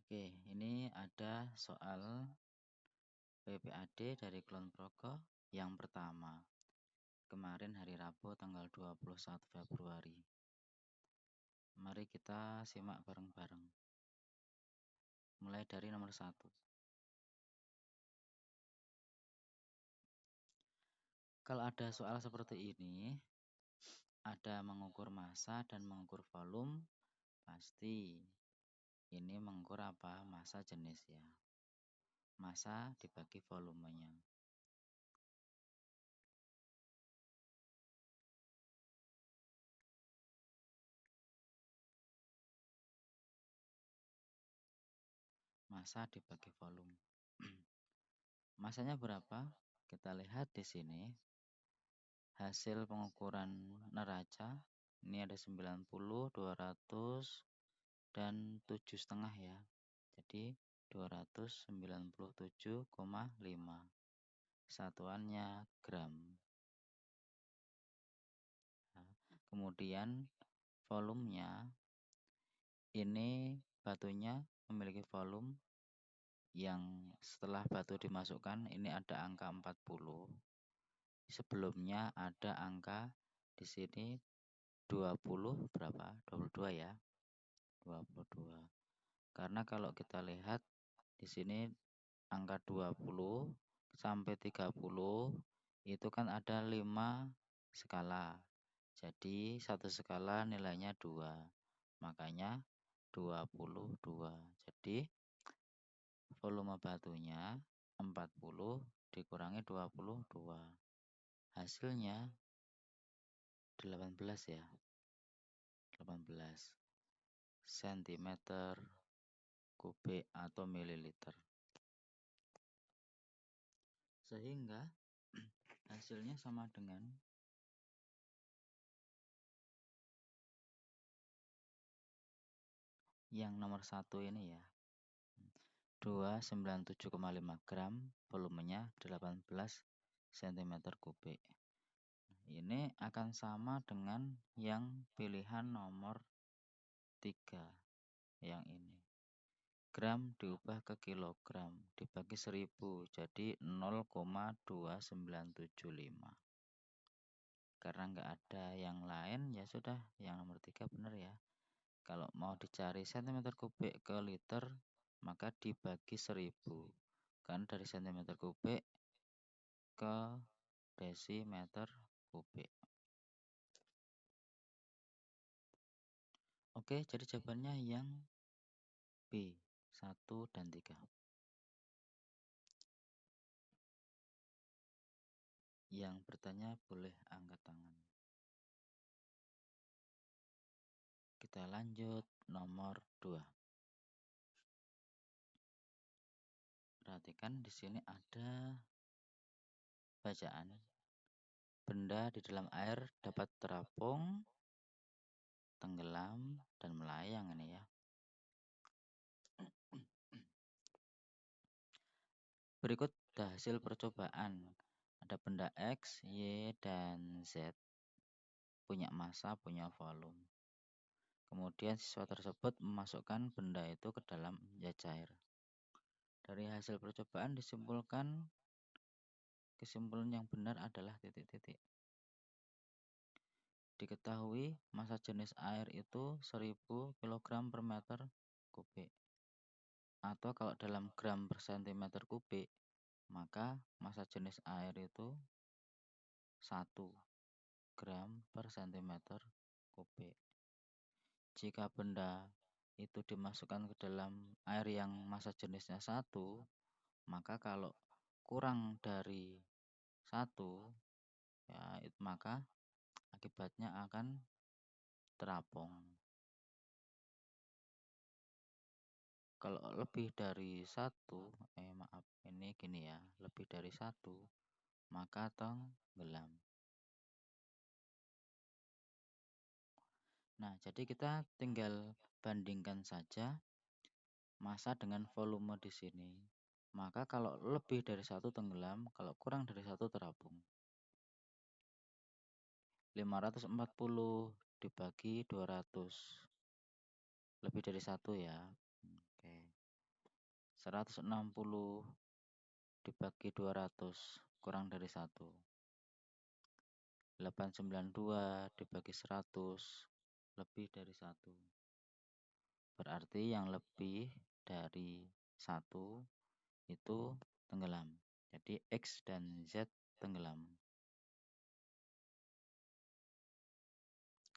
Oke, ini ada soal PPAD dari Kulon Progo yang pertama. Kemarin hari Rabu tanggal 21 Februari. Mari kita simak bareng-bareng. Mulai dari nomor 1. Kalau ada soal seperti ini, ada mengukur massa dan mengukur volume, pasti ini mengukur apa? Massa jenis ya. Massa dibagi volumenya. Massa dibagi volume. Masanya berapa? Kita lihat di sini. Hasil pengukuran neraca ini ada 90, 200 dan 7,5 ya. Jadi 297,5. Satuannya gram. Nah, kemudian volumenya ini batunya memiliki volume yang setelah batu dimasukkan ini ada angka 40. Sebelumnya ada angka di sini 20 berapa? 22 ya. 22. Karena kalau kita lihat di sini angka 20 sampai 30 itu kan ada 5 skala. Jadi satu skala nilainya 2. Makanya 22. Jadi volume batunya 40 dikurangi 22. Hasilnya 18 ya. 18 cm kubik atau mililiter. Sehingga hasilnya sama dengan yang nomor 1 ini ya. 297,5 gram, volumenya 18 cm kubik. Ini akan sama dengan yang pilihan nomor 3 yang ini. Gram diubah ke kilogram dibagi 1000 jadi 0,2975. Karena nggak ada yang lain ya sudah yang nomor 3 benar ya. Kalau mau dicari cm kubik ke liter maka dibagi 1000. Kan dari cm kubik ke desimeter kubik. Oke, jadi jawabannya yang B, 1 dan 3. Yang bertanya boleh angkat tangan. Kita lanjut nomor 2. Perhatikan di sini ada bacaan. Benda di dalam air dapat terapung, tenggelam, dan melayang ini ya. Berikut hasil percobaan. Ada benda X, Y, dan Z. Punya massa, punya volume. Kemudian siswa tersebut memasukkan benda itu ke dalam cair. Dari hasil percobaan disimpulkan kesimpulan yang benar adalah titik-titik. Diketahui massa jenis air itu 1000 kg per meter kubik. Atau kalau dalam gram per cm kubik, maka massa jenis air itu 1 gram per cm kubik. Jika benda itu dimasukkan ke dalam air yang massa jenisnya 1, maka kalau kurang dari 1 ya maka akibatnya akan terapung. Kalau lebih dari 1, ini gini ya, lebih dari 1 maka tenggelam. Nah, jadi kita tinggal bandingkan saja massa dengan volume di sini. Maka kalau lebih dari 1 tenggelam, kalau kurang dari 1 terapung. 540 dibagi 200. Lebih dari 1 ya. Oke. 160 dibagi 200 kurang dari 1. 892 dibagi 100 lebih dari 1. Berarti yang lebih dari 1 itu tenggelam. Jadi X dan Z tenggelam.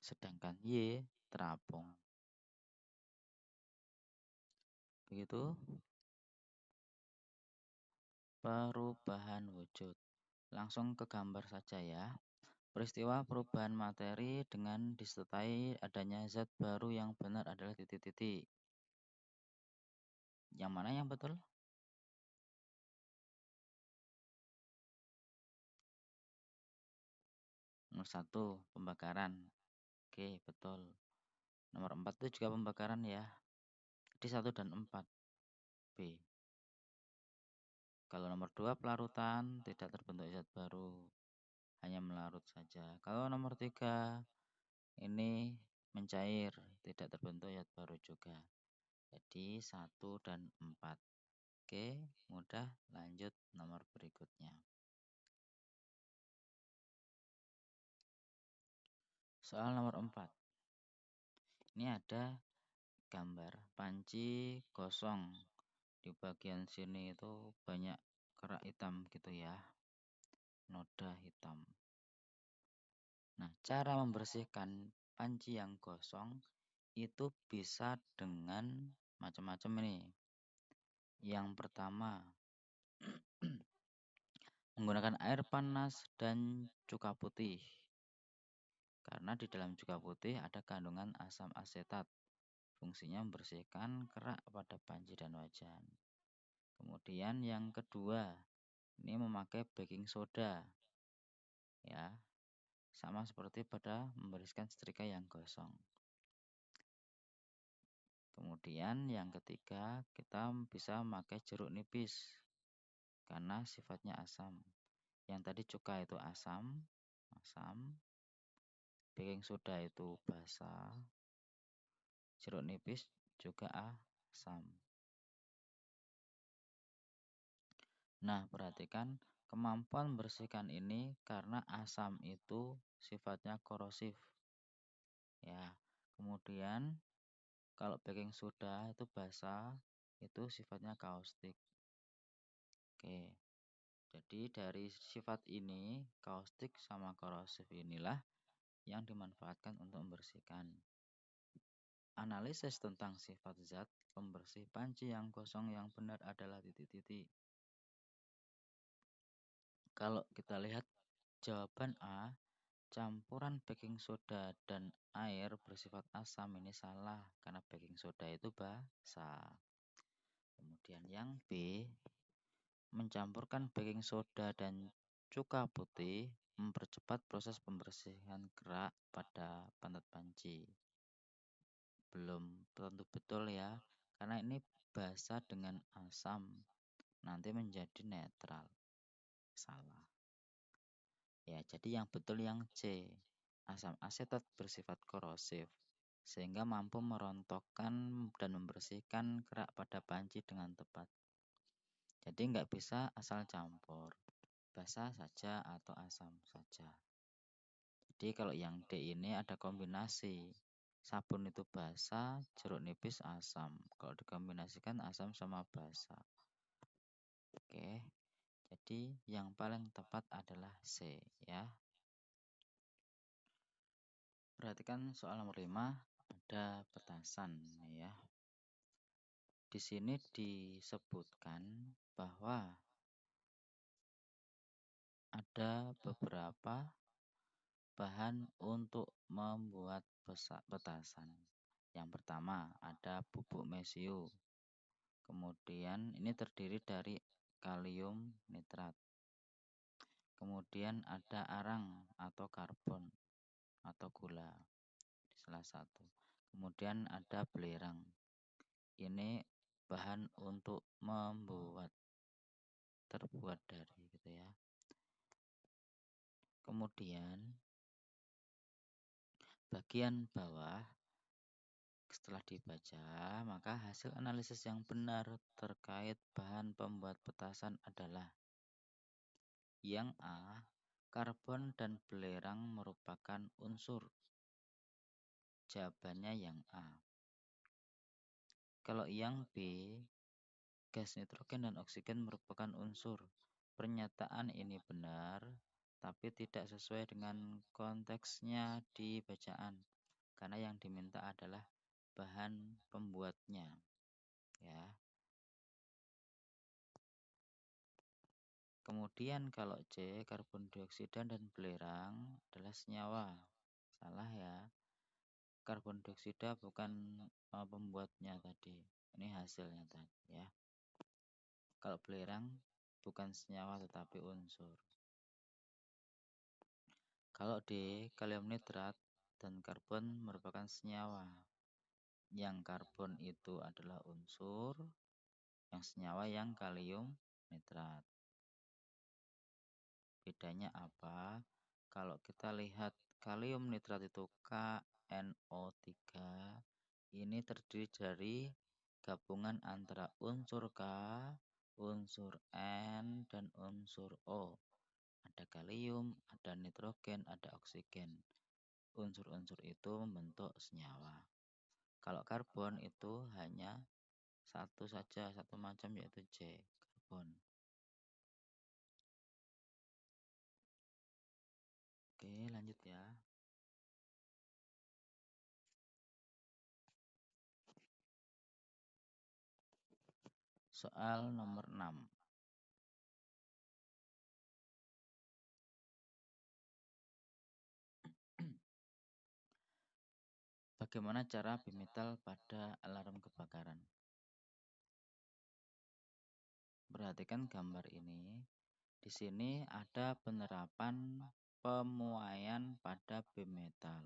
Sedangkan Y terapung. Begitu perubahan wujud. Langsung ke gambar saja ya. Peristiwa perubahan materi dengan disertai adanya zat baru yang benar adalah titik-titik. Yang mana yang betul? Nomor 1, pembakaran. Oke, betul. Nomor 4 itu juga pembakaran ya. Jadi 1 dan 4. B. Kalau nomor 2, pelarutan, tidak terbentuk zat baru. Hanya melarut saja. Kalau nomor 3, ini mencair, tidak terbentuk zat baru juga. Jadi 1 dan 4. Oke, mudah. Lanjut nomor berikutnya. Soal nomor 4. Ini ada gambar panci kosong. Di bagian sini itu banyak kerak hitam gitu ya. Noda hitam. Nah, cara membersihkan panci yang kosong itu bisa dengan macam-macam ini. Yang pertama, menggunakan air panas dan cuka putih. Karena di dalam cuka putih ada kandungan asam asetat. Fungsinya membersihkan kerak pada panci dan wajan. Kemudian yang kedua, ini memakai baking soda. Ya, sama seperti pada membersihkan setrika yang gosong. Kemudian yang ketiga, kita bisa memakai jeruk nipis karena sifatnya asam. Yang tadi cuka itu asam. Baking soda itu basa. Jeruk nipis juga asam. Nah, perhatikan kemampuan membersihkan ini karena asam itu sifatnya korosif. Ya, kemudian kalau baking soda itu basa, itu sifatnya kaustik. Oke. Jadi dari sifat ini, kaustik sama korosif inilah yang dimanfaatkan untuk membersihkan. Analisis tentang sifat zat pembersih panci yang kosong yang benar adalah titik-titik. Kalau kita lihat jawaban A, campuran baking soda dan air bersifat asam ini salah karena baking soda itu basa. Kemudian yang B, mencampurkan baking soda dan cuka putih mempercepat proses pembersihan kerak pada pantat panci. Belum tentu betul ya, karena ini basa dengan asam, nanti menjadi netral. Salah. Ya, jadi yang betul yang C. Asam asetat bersifat korosif, sehingga mampu merontokkan dan membersihkan kerak pada panci dengan tepat. Jadi nggak bisa asal campur, basa saja atau asam saja. Jadi kalau yang D ini ada kombinasi. Sabun itu basa, jeruk nipis asam. Kalau dikombinasikan asam sama basa. Oke. Jadi yang paling tepat adalah C ya. Perhatikan soal nomor 5, ada petasan ya. Di sini disebutkan bahwa ada beberapa bahan untuk membuat petasan. Yang pertama ada bubuk mesiu. Kemudian ini terdiri dari kalium nitrat. Kemudian ada arang atau karbon atau gula di salah satu. Kemudian ada belerang. Ini bahan untuk terbuat dari gitu ya. Kemudian bagian bawah Setelah dibaca, maka hasil analisis yang benar terkait bahan pembuat petasan adalah yang A, karbon dan belerang merupakan unsur. Jawabannya yang A. Kalau yang B, gas nitrogen dan oksigen merupakan unsur. Pernyataan ini benar, tapi tidak sesuai dengan konteksnya di bacaan, karena yang diminta adalah bahan pembuatnya. Ya. Kemudian kalau C, karbon dioksida dan belerang adalah senyawa. Salah ya. Karbon dioksida bukan pembuatnya tadi. Ini hasilnya tadi ya. Kalau belerang bukan senyawa tetapi unsur. Kalau D, kalium nitrat dan karbon merupakan senyawa. Yang karbon itu adalah unsur, yang senyawa yang kalium nitrat. Bedanya apa? Kalau kita lihat kalium nitrat itu KNO3, ini terdiri dari gabungan antara unsur K, unsur N, dan unsur O. Ada kalium, ada nitrogen, ada oksigen. Unsur-unsur itu membentuk senyawa. Kalau karbon itu hanya satu saja, satu macam, yaitu C, karbon. Oke, lanjut ya. Soal nomor 6. Bagaimana cara bimetal pada alarm kebakaran? Perhatikan gambar ini. Di sini ada penerapan pemuaian pada bimetal.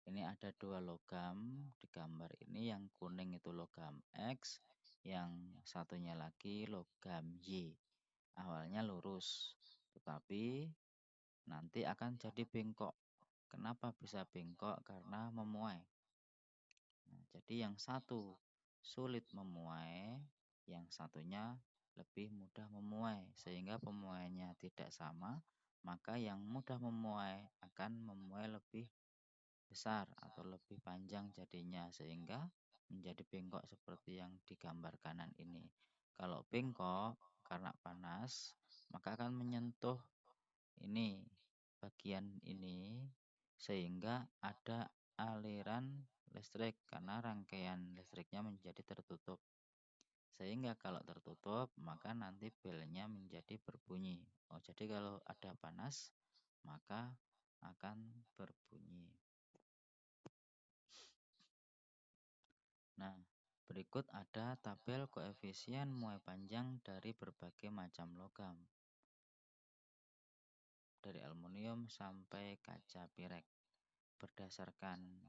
Ini ada dua logam di gambar ini. Yang kuning itu logam X, yang satunya lagi logam Y. Awalnya lurus, tetapi nanti akan jadi bengkok. Kenapa bisa bengkok? Karena memuai. Nah, jadi yang satu sulit memuai, yang satunya lebih mudah memuai, sehingga pemuaiannya tidak sama, maka yang mudah memuai akan memuai lebih besar atau lebih panjang jadinya, sehingga menjadi bengkok seperti yang digambar kanan ini. Kalau bengkok karena panas, maka akan menyentuh ini bagian ini, sehingga ada aliran listrik karena rangkaian listriknya menjadi tertutup. Sehingga kalau tertutup, maka nanti belnya menjadi berbunyi. Oh, jadi kalau ada panas, maka akan berbunyi. Nah, berikut ada tabel koefisien muai panjang dari berbagai macam logam. Dari aluminium sampai kaca pirek. Berdasarkan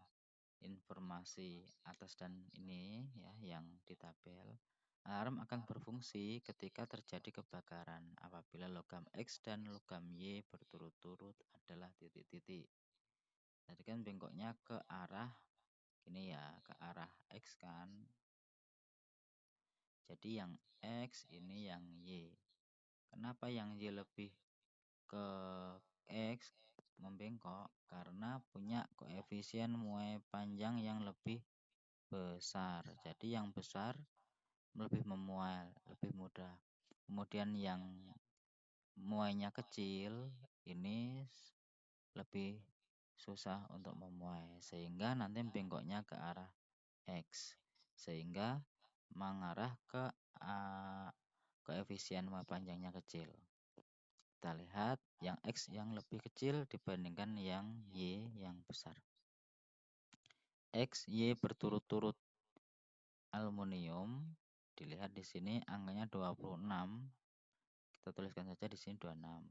informasi atas dan ini ya yang di tabel, alarm akan berfungsi ketika terjadi kebakaran apabila logam X dan logam Y berturut-turut adalah titik-titik. Jadi kan bengkoknya ke arah ini ya, ke arah X kan. Jadi yang X ini yang Y. Kenapa yang Y lebih ke X membengkok? Karena punya koefisien muai panjang yang lebih besar. Jadi yang besar lebih memuai, lebih mudah. Kemudian yang muainya kecil ini lebih susah untuk memuai, sehingga nanti bengkoknya ke arah X, sehingga mengarah ke koefisien muai panjangnya kecil. Kita lihat yang X yang lebih kecil dibandingkan yang Y yang besar. X, Y berturut-turut aluminium, dilihat di sini angkanya 26. Kita tuliskan saja di sini 26.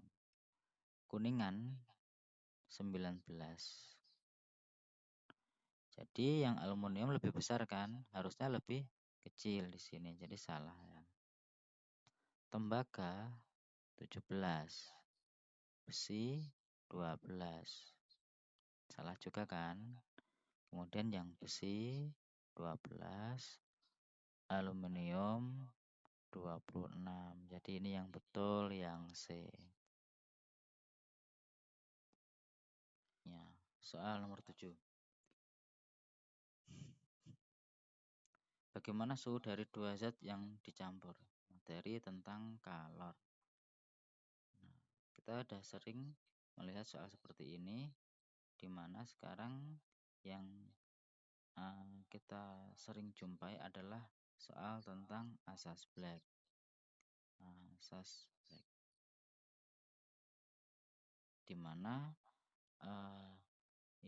Kuningan 19. Jadi yang aluminium lebih besar kan? Harusnya lebih kecil di sini. Jadi salah ya. Tembaga 17. Besi 12. Salah juga kan? Kemudian yang besi 12, aluminium 26. Jadi ini yang betul yang C. Ya, soal nomor 7. Bagaimana suhu dari dua zat yang dicampur? Materi tentang kalor. Nah, kita sudah sering melihat soal seperti ini, di mana sekarang yang kita sering jumpai adalah soal tentang asas Black. Asas Black, di mana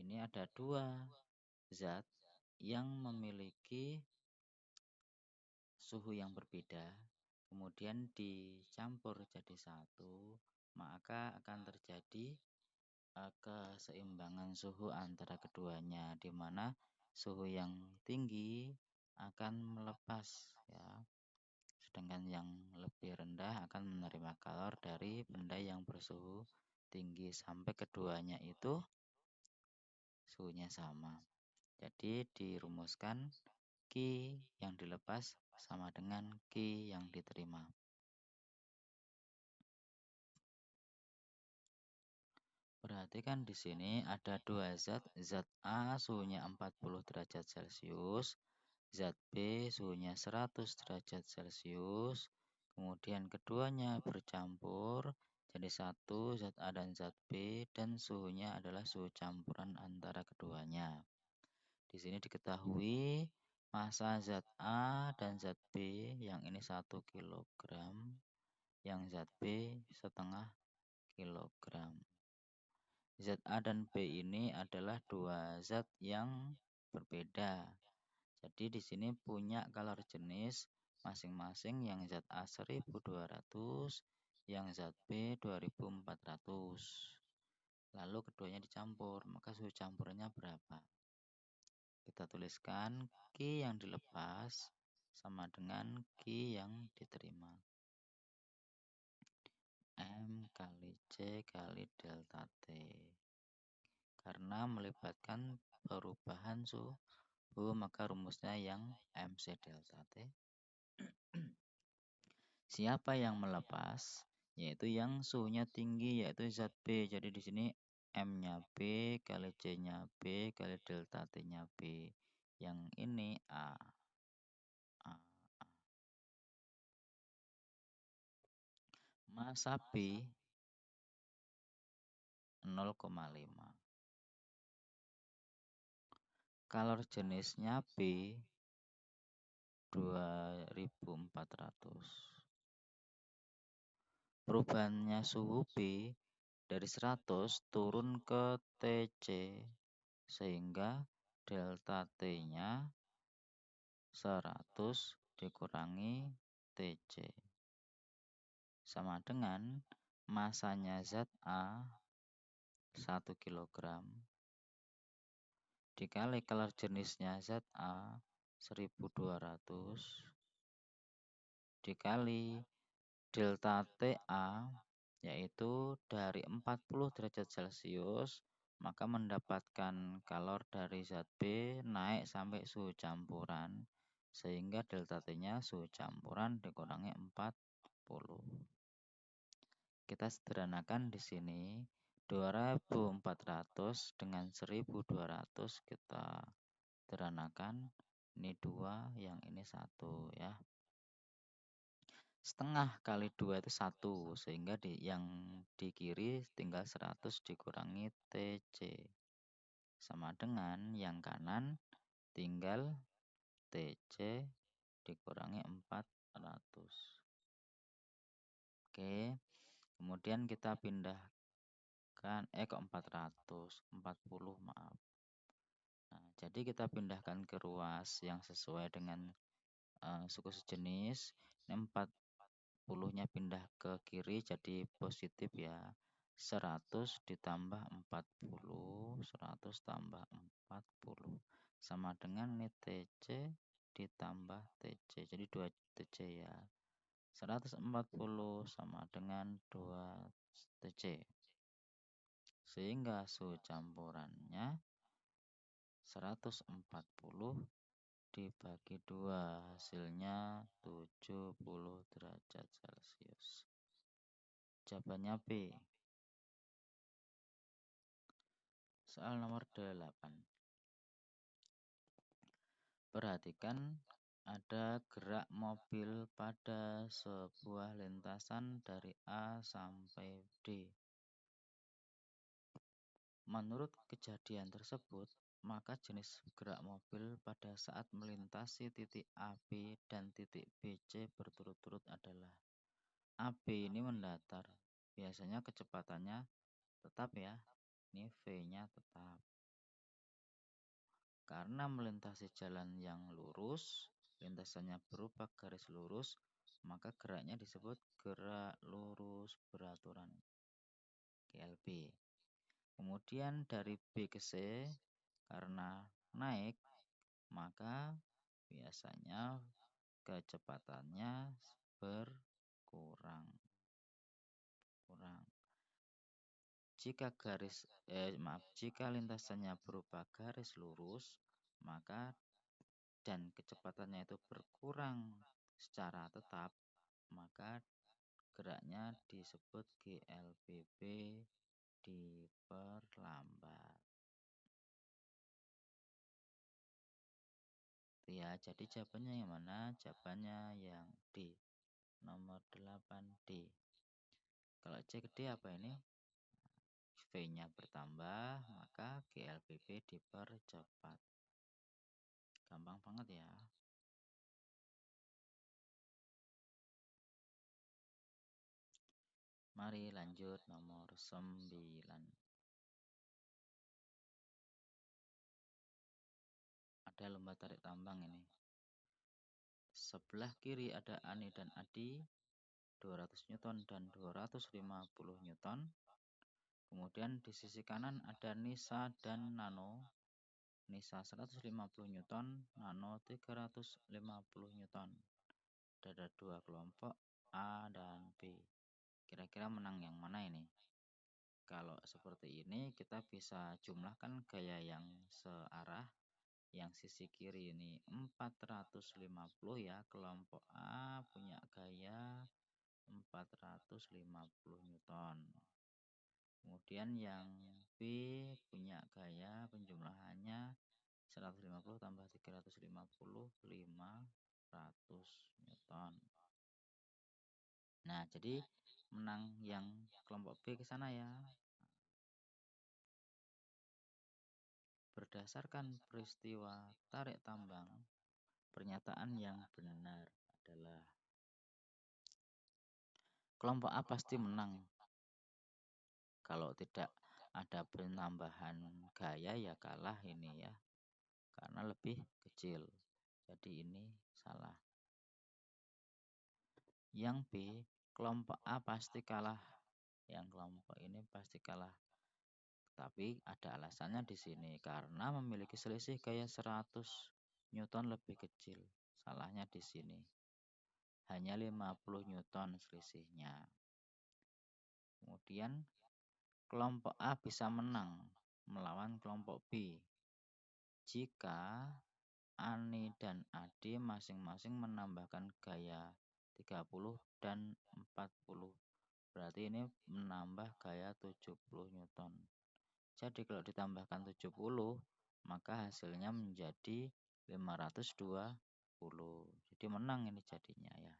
ini ada dua zat yang memiliki suhu yang berbeda, kemudian dicampur jadi satu, maka akan terjadi keseimbangan suhu antara keduanya, di mana suhu yang tinggi akan melepas ya, sedangkan yang lebih rendah akan menerima kalor dari benda yang bersuhu tinggi sampai keduanya itu suhunya sama. Jadi dirumuskan Q yang dilepas sama dengan Q yang diterima. Perhatikan di sini ada dua zat. Zat A suhunya 40 derajat Celcius, zat B suhunya 100 derajat Celcius. Kemudian keduanya bercampur jadi satu, zat A dan zat B, dan suhunya adalah suhu campuran antara keduanya. Di sini diketahui massa zat A dan zat B, yang ini 1 kg, yang zat B setengah kilogram. Zat A dan B ini adalah dua zat yang berbeda. Jadi di sini punya kalor jenis masing-masing, yang zat A 1200, yang zat B 2400. Lalu keduanya dicampur, maka suhu campurannya berapa? Kita tuliskan Q yang dilepas sama dengan Q yang diterima. M kali C kali delta T. Karena melibatkan perubahan suhu, maka rumusnya yang MC delta T. Siapa yang melepas? Yaitu yang suhunya tinggi, yaitu zat B. Jadi di sini M-nya B kali C-nya B kali delta T-nya B. Yang ini A. Massa B 0,5. Kalor jenisnya B 2400. Perubahannya suhu B dari 100 turun ke TC, sehingga delta T-nya 100 dikurangi TC sama dengan masanya zat A 1 kg dikali kalor jenisnya zat A 1200 dikali delta TA, yaitu dari 40 derajat Celcius, maka mendapatkan kalor dari zat B naik sampai suhu campuran, sehingga delta T-nya suhu campuran dikurangi 40. Kita sederhanakan di sini 2400 dengan 1200 kita sederhanakan. Ini 2, yang ini 1 ya. Setengah kali 2 itu 1, sehingga yang di kiri tinggal 100 dikurangi TC sama dengan yang kanan tinggal TC dikurangi 400. Oke, kemudian kita pindahkan kok 400, 40 maaf. Nah, jadi kita pindahkan ke ruas yang sesuai dengan suku sejenis. Ini 40-nya pindah ke kiri jadi positif ya. 100 ditambah 40, 100 tambah 40 sama dengan ini TC ditambah TC, jadi 2 TC ya. 140 sama dengan 2 TC, sehingga suhu campurannya 140 dibagi 2 hasilnya 70 derajat Celcius. Jawabannya B. Soal nomor 8. Perhatikan ada gerak mobil pada sebuah lintasan dari A sampai D. Menurut kejadian tersebut, maka jenis gerak mobil pada saat melintasi titik AB dan titik BC berturut-turut adalah AB ini mendatar. Biasanya kecepatannya tetap ya. Ini V-nya tetap. Karena melintasi jalan yang lurus, lintasannya berupa garis lurus, maka geraknya disebut gerak lurus beraturan, GLB. Kemudian dari B ke C, karena naik, maka biasanya kecepatannya berkurang. Jika lintasannya berupa garis lurus, maka dan kecepatannya itu berkurang secara tetap, maka geraknya disebut GLBB, diperlambat. Ya, jadi jawabannya yang mana? Jawabannya yang D, nomor 8D. Kalau C ke D apa ini? V-nya bertambah, maka GLBB dipercepat. Gampang banget ya. Mari lanjut nomor 9. Ada lomba tarik tambang ini. Sebelah kiri ada Ani dan Adi, 200 Newton dan 250 Newton. Kemudian di sisi kanan ada Nisa dan Nano. Nisa 150 Newton, Nano 350 Newton. Ada 2 kelompok A dan B. Kira-kira menang yang mana ini? Kalau seperti ini kita bisa jumlahkan gaya yang searah. Yang sisi kiri ini 450 ya. Kelompok A punya gaya 450 Newton. Kemudian yang B punya gaya penjumlahannya 150 tambah 350, 500 Newton. Nah, jadi menang yang kelompok B ke sana ya. Berdasarkan peristiwa tarik tambang, pernyataan yang benar adalah kelompok A pasti menang. Kalau tidak ada penambahan gaya ya kalah ini ya. Karena lebih kecil. Jadi ini salah. Yang B, kelompok A pasti kalah. Yang kelompok ini pasti kalah. Tapi ada alasannya di sini karena memiliki selisih gaya 100 Newton lebih kecil. Salahnya di sini. Hanya 50 Newton selisihnya. Kemudian kelompok A bisa menang melawan kelompok B jika Ani dan Adi masing-masing menambahkan gaya 30 dan 40. Berarti ini menambah gaya 70 Newton. Jadi kalau ditambahkan 70, maka hasilnya menjadi 520. Jadi menang ini jadinya ya.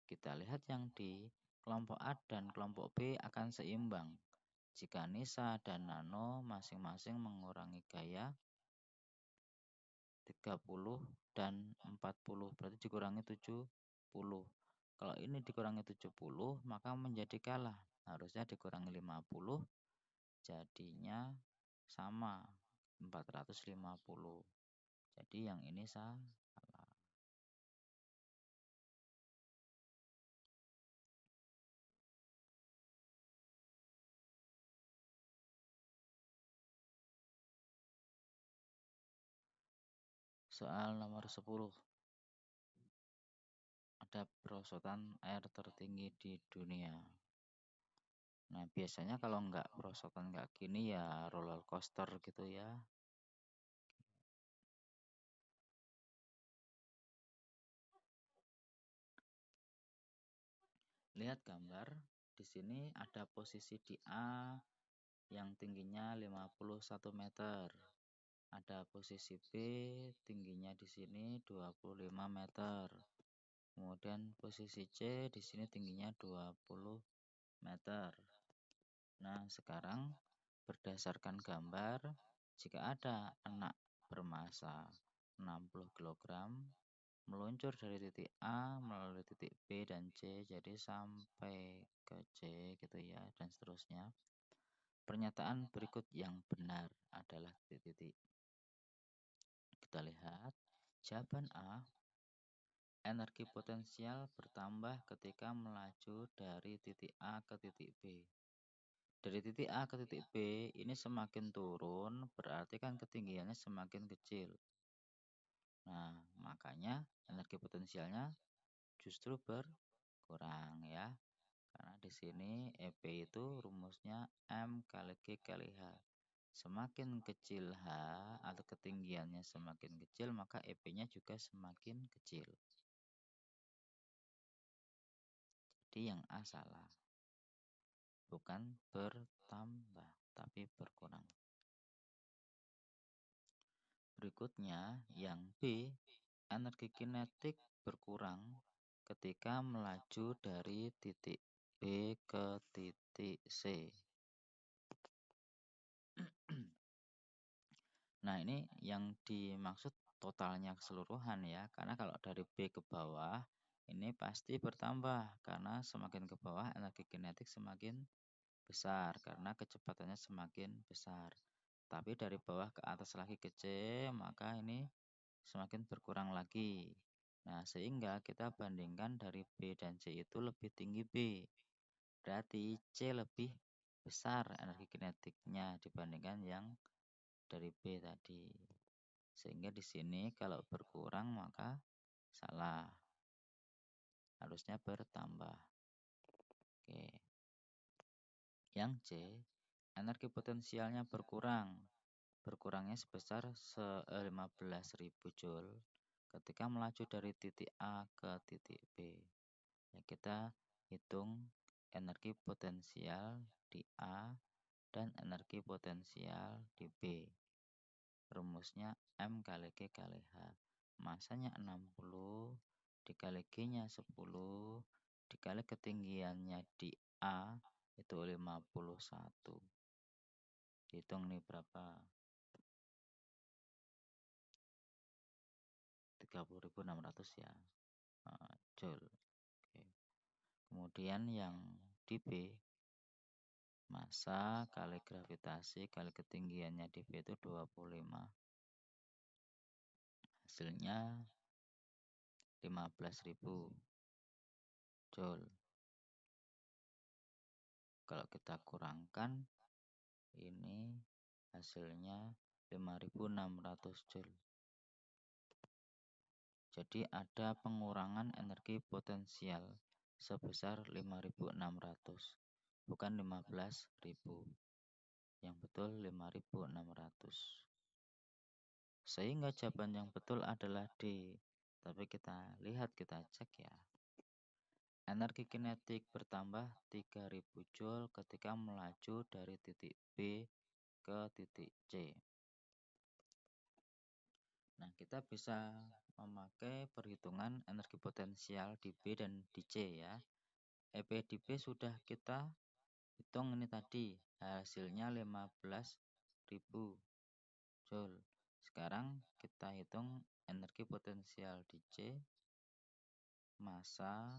Kita lihat yang di kelompok A dan kelompok B akan seimbang jika Nisa dan Nano masing-masing mengurangi gaya 30 dan 40, berarti dikurangi 70. Kalau ini dikurangi 70, maka menjadi kalah. Harusnya dikurangi 50, jadinya sama 450. Jadi yang ini salah. Soal nomor 10. Ada perosotan air tertinggi di dunia. Nah, biasanya kalau nggak perosotan kayak gini ya roller coaster gitu ya. Lihat gambar. Di sini ada posisi di A yang tingginya 51 meter. Ada posisi B tingginya di sini 25 meter. Kemudian posisi C di sini tingginya 20 meter. Nah, sekarang berdasarkan gambar, jika ada anak bermasa 60 kg meluncur dari titik A melalui titik B dan C, jadi sampai ke C gitu ya, dan seterusnya. Pernyataan berikut yang benar adalah titik-titik. Kita lihat, jawaban A, energi potensial bertambah ketika melaju dari titik A ke titik B. Dari titik A ke titik B ini semakin turun, berarti kan ketinggiannya semakin kecil. Nah, makanya energi potensialnya justru berkurang ya. Karena di sini EP itu rumusnya M kali G kali H. Semakin kecil H atau ketinggiannya semakin kecil, maka EP-nya juga semakin kecil. Jadi yang A salah. Bukan bertambah, tapi berkurang. Berikutnya yang B, energi kinetik berkurang ketika melaju dari titik B ke titik C. Nah, ini yang dimaksud totalnya keseluruhan ya, karena kalau dari B ke bawah ini pasti bertambah karena semakin ke bawah energi kinetik semakin besar karena kecepatannya semakin besar. Tapi dari bawah ke atas lagi ke C, maka ini semakin berkurang lagi. Nah, sehingga kita bandingkan dari B dan C itu lebih tinggi B. Berarti C lebih besar energi kinetiknya dibandingkan yang dari B tadi. Sehingga di sini kalau berkurang maka salah. Harusnya bertambah. Oke. Yang C, energi potensialnya berkurang. Berkurangnya sebesar 15.000 Joule ketika melaju dari titik A ke titik B. Ya, kita hitung energi potensial di A dan energi potensial di B. Rumusnya M kali G kali H. Masanya 60 dikali G-nya 10 dikali ketinggiannya di A itu 51. Hitung nih berapa? 30.600 ya. Joule. Oke. Kemudian yang di B, massa kali gravitasi kali ketinggiannya di B itu 25. Hasilnya 15.000 Joule. Kalau kita kurangkan ini hasilnya 5.600 Joule. Jadi ada pengurangan energi potensial sebesar 5.600, bukan 15.000. Yang betul 5.600. Sehingga jawaban yang betul adalah D. Tapi kita lihat, kita cek ya. Energi kinetik bertambah 3.000 Joule ketika melaju dari titik B ke titik C. Nah, kita bisa memakai perhitungan energi potensial di B dan di C ya. EP di B sudah kita hitung ini tadi, hasilnya 15.000 Joule. Sekarang kita hitung energi potensial di C, massa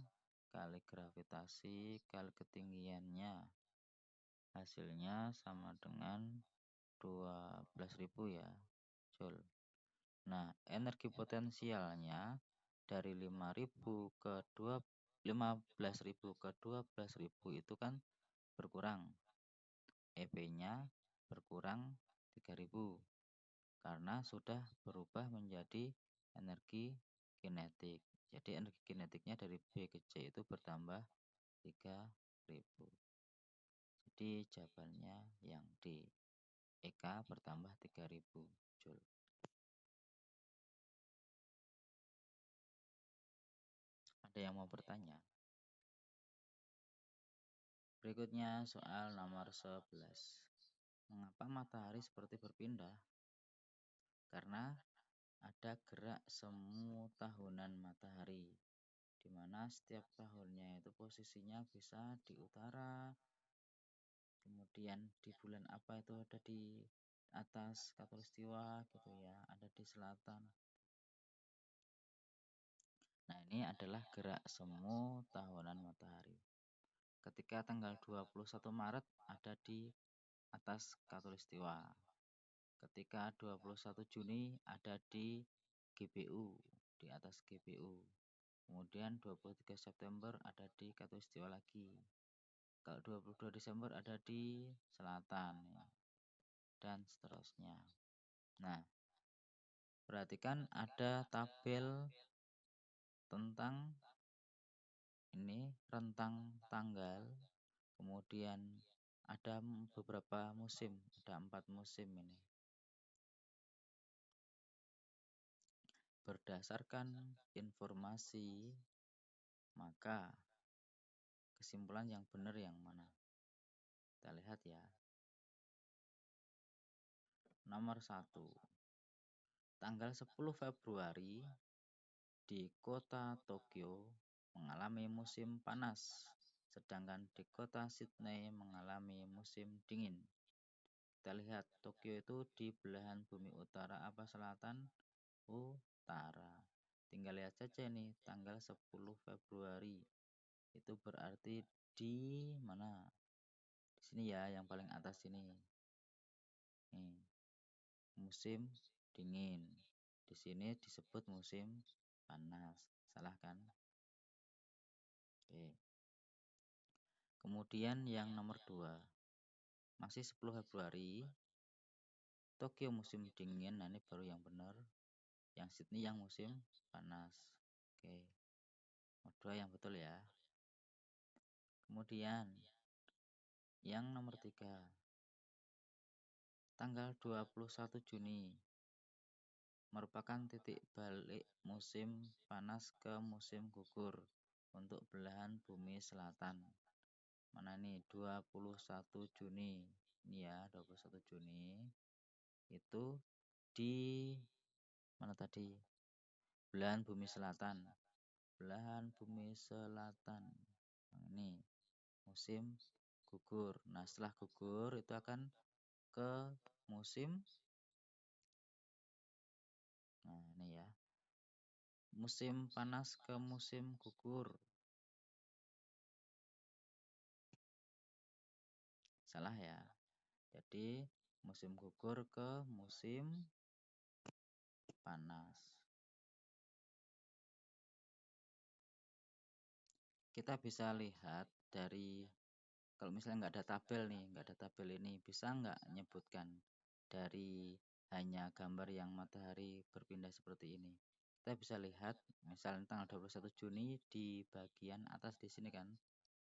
kali gravitasi kali ketinggiannya. Hasilnya sama dengan 12.000 ya, Joule. Nah, energi potensialnya dari 5.000 ke 15.000 ke 12.000 itu kan berkurang. EP-nya berkurang 3.000 karena sudah berubah menjadi energi kinetik. Jadi energi kinetiknya dari B ke C itu bertambah 3.000. Jadi jawabannya yang D. EK bertambah 3.000 Joule. Ada yang mau bertanya? Berikutnya soal nomor 11. Mengapa matahari seperti berpindah? Karena ada gerak semu tahunan matahari, di mana setiap tahunnya itu posisinya bisa di utara, kemudian di bulan apa itu ada di atas khatulistiwa gitu ya, ada di selatan. Nah, ini adalah gerak semu tahunan matahari. Ketika tanggal 21 Maret ada di atas khatulistiwa. Ketika 21 Juni ada di GBU, di atas GBU. Kemudian 23 September ada di khatulistiwa lagi. Kalau 22 Desember ada di selatan ya. Dan seterusnya. Nah, perhatikan ada tabel tentang ini rentang tanggal, kemudian ada beberapa musim, ada 4 musim ini. Berdasarkan informasi, maka kesimpulan yang benar yang mana? Kita lihat ya. Nomor 1. Tanggal 10 Februari di kota Tokyo mengalami musim panas, sedangkan di kota Sydney mengalami musim dingin. Kita lihat Tokyo itu di belahan bumi utara apa selatan? Utara. Tinggal lihat saja nih tanggal 10 Februari. Itu berarti di mana? Di sini ya, yang paling atas ini. Nih, musim dingin. Di sini disebut musim panas. Salah kan? Oke. Kemudian yang nomor 2. Masih 10 Februari. Tokyo musim dingin. Nah, ini baru yang benar. Yang Sydney yang musim panas. Oke. Nomor 2 yang betul ya. Kemudian yang nomor 3. Tanggal 21 Juni merupakan titik balik musim panas ke musim gugur untuk belahan bumi selatan. Mana nih 21 Juni. Ini ya 21 Juni. Itu di mana tadi? Belahan bumi selatan. Belahan bumi selatan. Nah, ini musim gugur. Nah, setelah gugur itu akan ke musim. Nah, ini ya. Musim panas ke musim gugur. Salah ya. Jadi musim gugur ke musim panas. Kita bisa lihat dari, kalau misalnya nggak ada tabel nih, nggak ada tabel ini, bisa nggak nyebutkan dari hanya gambar yang matahari berpindah seperti ini. Kita bisa lihat misalnya tanggal 21 Juni di bagian atas di sini kan,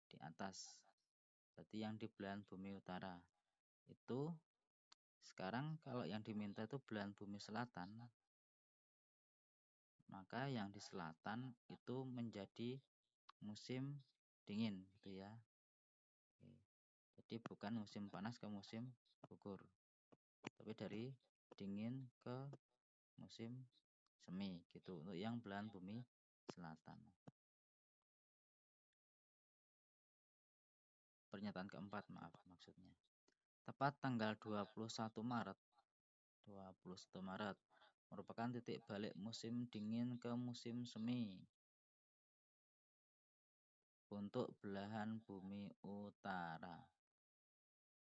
di atas. Berarti yang di belahan bumi utara. Itu sekarang kalau yang diminta itu belahan bumi selatan, maka yang di selatan itu menjadi musim dingin gitu ya. Oke. Jadi bukan musim panas ke musim gugur, tapi dari dingin ke musim semi gitu untuk yang belahan bumi selatan. Pernyataan keempat, maaf maksudnya. Tepat tanggal 21 Maret merupakan titik balik musim dingin ke musim semi untuk belahan bumi utara.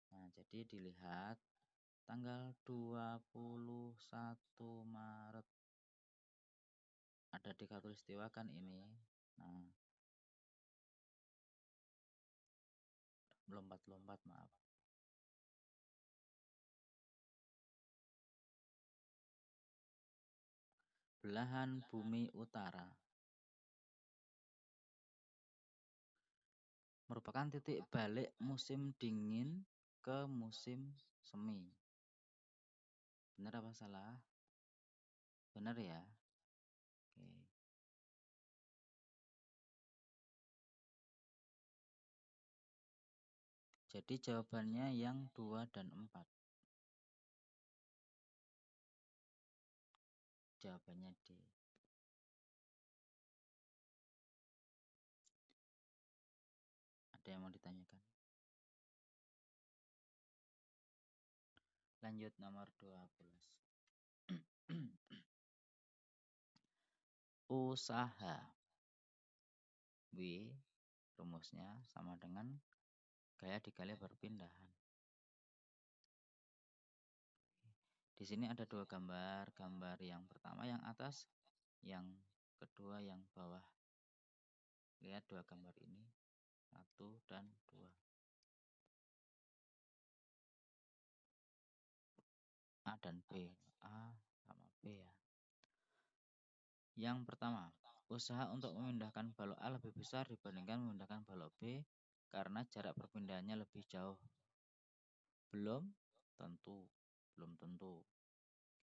Nah, jadi dilihat tanggal 21 Maret ada di khatulistiwa kan ini. Nah, lompat-lompat maaf. Belahan bumi utara merupakan titik balik musim dingin ke musim semi. Benar apa salah? Benar ya? Oke. Jadi jawabannya yang 2 dan 4. Jawabannya D. Ada yang mau ditanyakan? Lanjut nomor 12. Usaha. W rumusnya sama dengan gaya dikali perpindahan. Di sini ada dua gambar. Gambar yang pertama yang atas, yang kedua yang bawah. Lihat dua gambar ini, 1 dan 2. A dan B. A sama B ya. Yang pertama, usaha untuk memindahkan balok A lebih besar dibandingkan memindahkan balok B karena jarak perpindahannya lebih jauh. Belum tentu.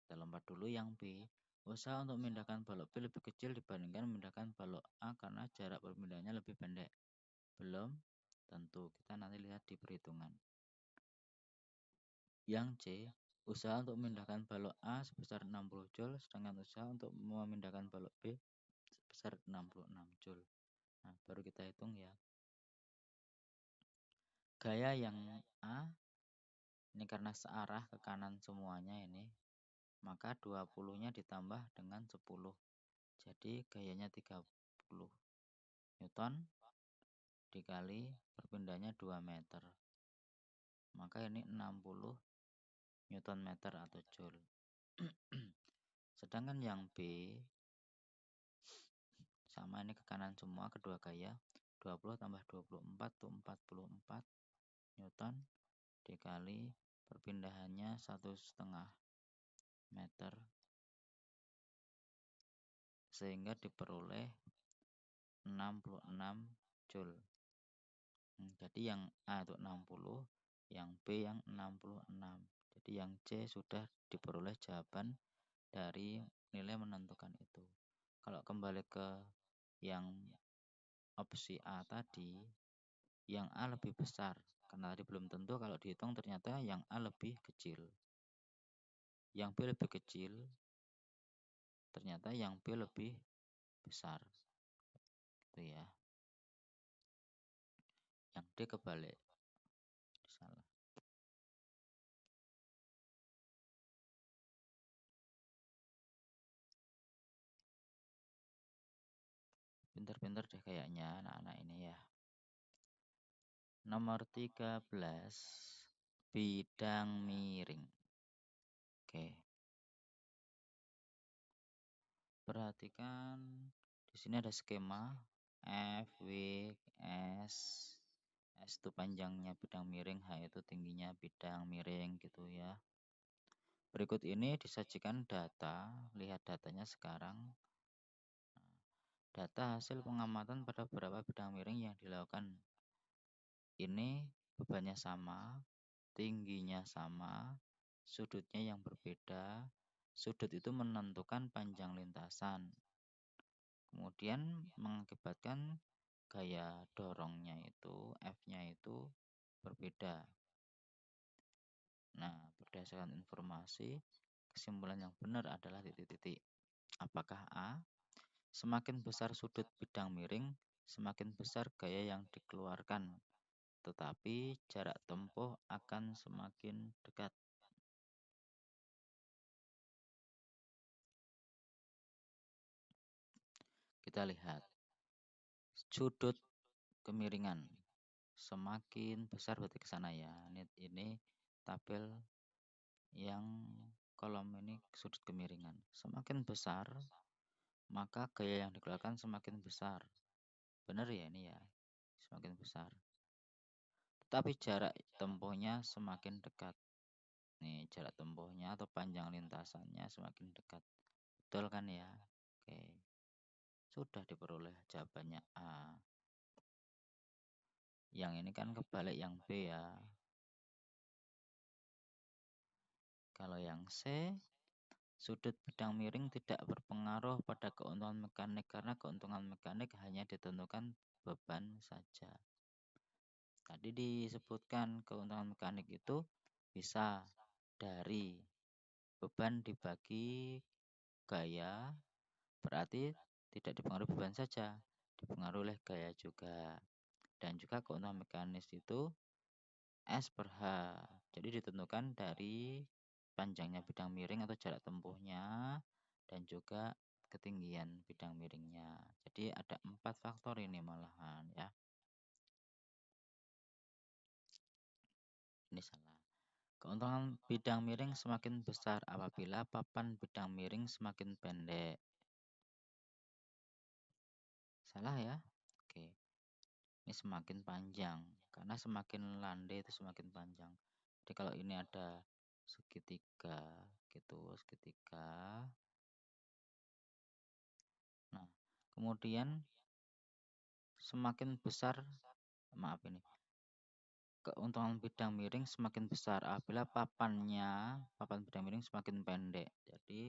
Kita lompat dulu yang B. Usaha untuk memindahkan balok B lebih kecil dibandingkan memindahkan balok A karena jarak perpindahannya lebih pendek. Belum tentu. Kita nanti lihat di perhitungan. Yang C, usaha untuk memindahkan balok A sebesar 60 Joule, sedangkan usaha untuk memindahkan balok B sebesar 66 Joule. Nah, baru kita hitung ya. Gaya yang A, ini karena searah ke kanan semuanya ini, maka 20-nya ditambah dengan 10. Jadi gayanya 30 Newton dikali perpindahannya 2 meter. Maka ini 60 Newton meter atau Joule. Sedangkan yang B sama, ini ke kanan semua kedua gaya. 20 tambah 24 itu 44 Newton dikali perpindahannya 1,5 meter, sehingga diperoleh 66 Joule. Jadi yang A itu 60, yang B yang 66. Jadi yang C sudah diperoleh jawaban dari nilai menentukan itu. Kalau kembali ke yang opsi A tadi, yang A lebih besar. Karena tadi belum tentu, kalau dihitung ternyata yang A lebih kecil. Yang B lebih kecil, ternyata yang B lebih besar. Itu ya. Yang D kebalik. Salah. Pinter-pinter deh kayaknya anak-anak ini ya. Nomor 13, bidang miring. Oke. Perhatikan di sini ada skema F, W, S. S itu panjangnya bidang miring, H itu tingginya bidang miring gitu ya. Berikut ini disajikan data, lihat datanya sekarang. Data hasil pengamatan pada beberapa bidang miring yang dilakukan. Ini bebannya sama, tingginya sama, sudutnya yang berbeda. Sudut itu menentukan panjang lintasan. Kemudian mengakibatkan gaya dorongnya itu, F-nya itu berbeda. Nah, berdasarkan informasi, kesimpulan yang benar adalah titik-titik. Apakah A? Semakin besar sudut bidang miring, semakin besar gaya yang dikeluarkan, tetapi jarak tempuh akan semakin dekat. Kita lihat sudut kemiringan semakin besar, berarti ke sana ya. Ini tabel yang kolom ini sudut kemiringan semakin besar, maka gaya yang dikeluarkan semakin besar. Benar ya ini ya, semakin besar. Tetapi jarak tempuhnya semakin dekat. Nih, jarak tempuhnya atau panjang lintasannya semakin dekat. Betul kan ya? Oke. Sudah diperoleh jawabannya A. Yang ini kan kebalik yang B ya. Kalau yang C, sudut bidang miring tidak berpengaruh pada keuntungan mekanik karena keuntungan mekanik hanya ditentukan beban saja. Tadi disebutkan keuntungan mekanik itu bisa dari beban dibagi gaya, berarti tidak dipengaruhi beban saja, dipengaruhi oleh gaya juga. Dan juga keuntungan mekanis itu S per H. Jadi ditentukan dari panjangnya bidang miring atau jarak tempuhnya dan juga ketinggian bidang miringnya. Jadi ada 4 faktor ini malahan ya. Ini salah. Keuntungan bidang miring semakin besar apabila papan bidang miring semakin pendek. Salah ya? Oke. Ini semakin panjang karena semakin landai itu semakin panjang. Jadi kalau ini ada segitiga gitu, segitiga. Nah, kemudian semakin besar, maaf ini, keuntungan bidang miring semakin besar apabila papan bidang miring semakin pendek. Jadi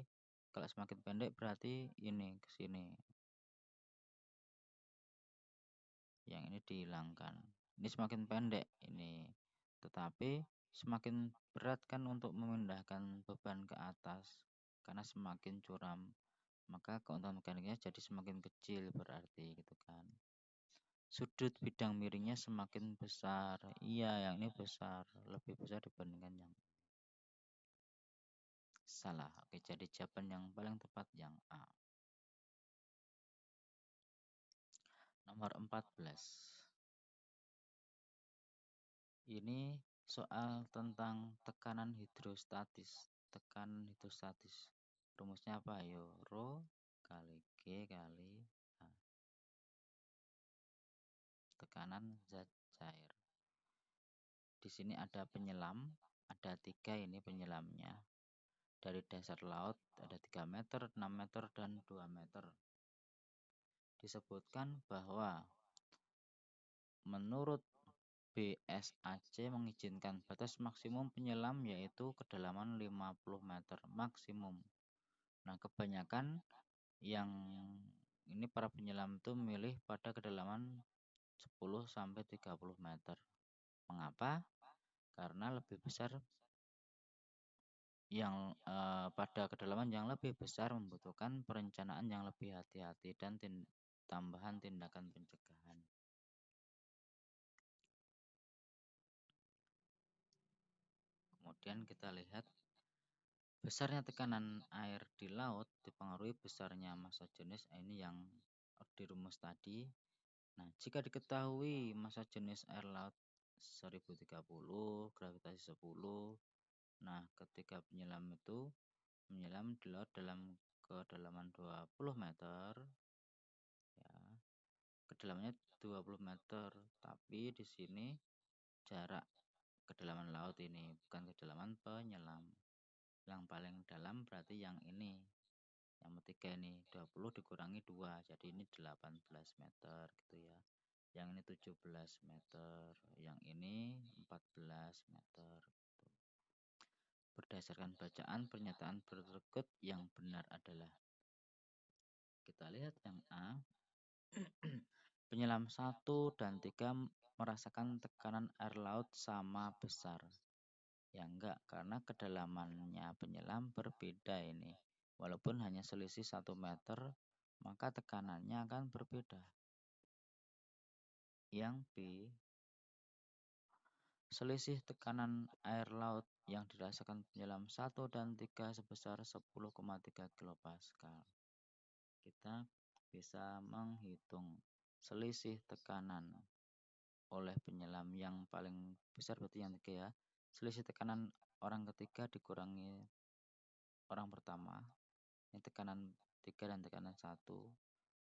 kalau semakin pendek berarti ini ke sini. Yang ini dihilangkan. Ini semakin pendek ini. Tetapi semakin berat kan untuk memindahkan beban ke atas karena semakin curam. Maka keuntungan mekaniknya jadi semakin kecil berarti gitu kan. Sudut bidang miringnya semakin besar. Iya, yang ini besar, lebih besar dibandingkan yang salah. Oke, jadi jawaban yang paling tepat yang A. Nomor 14. Ini soal tentang tekanan hidrostatis. Tekanan hidrostatis. Rumusnya apa? Ayo, Rho kali G kali H. Tekanan zat cair. Di sini ada penyelam, ada 3 ini penyelamnya. Dari dasar laut ada 3 meter, 6 meter, dan 2 meter. Disebutkan bahwa menurut BSAC mengizinkan batas maksimum penyelam yaitu kedalaman 50 meter maksimum. Nah, kebanyakan yang ini para penyelam itu milih pada kedalaman 10 sampai 30 meter. Mengapa? Karena lebih besar yang pada kedalaman yang lebih besar membutuhkan perencanaan yang lebih hati-hati dan tambahan tindakan pencegahan. Kemudian kita lihat besarnya tekanan air di laut dipengaruhi besarnya massa jenis ini yang di rumus tadi. Nah, jika diketahui massa jenis air laut 1030, gravitasi 10. Nah, ketika penyelam itu menyelam di laut dalam kedalaman 20 meter ya. Kedalamannya 20 meter, tapi di sini jarak kedalaman laut ini bukan kedalaman penyelam. Yang paling dalam berarti yang ini. Yang ketiga ini 20 dikurangi 2, jadi ini 18 meter gitu ya. Yang ini 17 meter, yang ini 14 meter gitu. Berdasarkan bacaan pernyataan berikut yang benar adalah, kita lihat yang A. Penyelam 1 dan 3 merasakan tekanan air laut sama besar. Ya enggak, karena kedalamannya penyelam berbeda ini. Walaupun hanya selisih 1 meter, maka tekanannya akan berbeda. Yang B, selisih tekanan air laut yang dirasakan penyelam 1 dan 3 sebesar 10,3 kilopascal. Kita bisa menghitung selisih tekanan oleh penyelam yang paling besar berarti yang 3 ya. Selisih tekanan orang ketiga dikurangi orang pertama. Ini tekanan 3 dan tekanan 1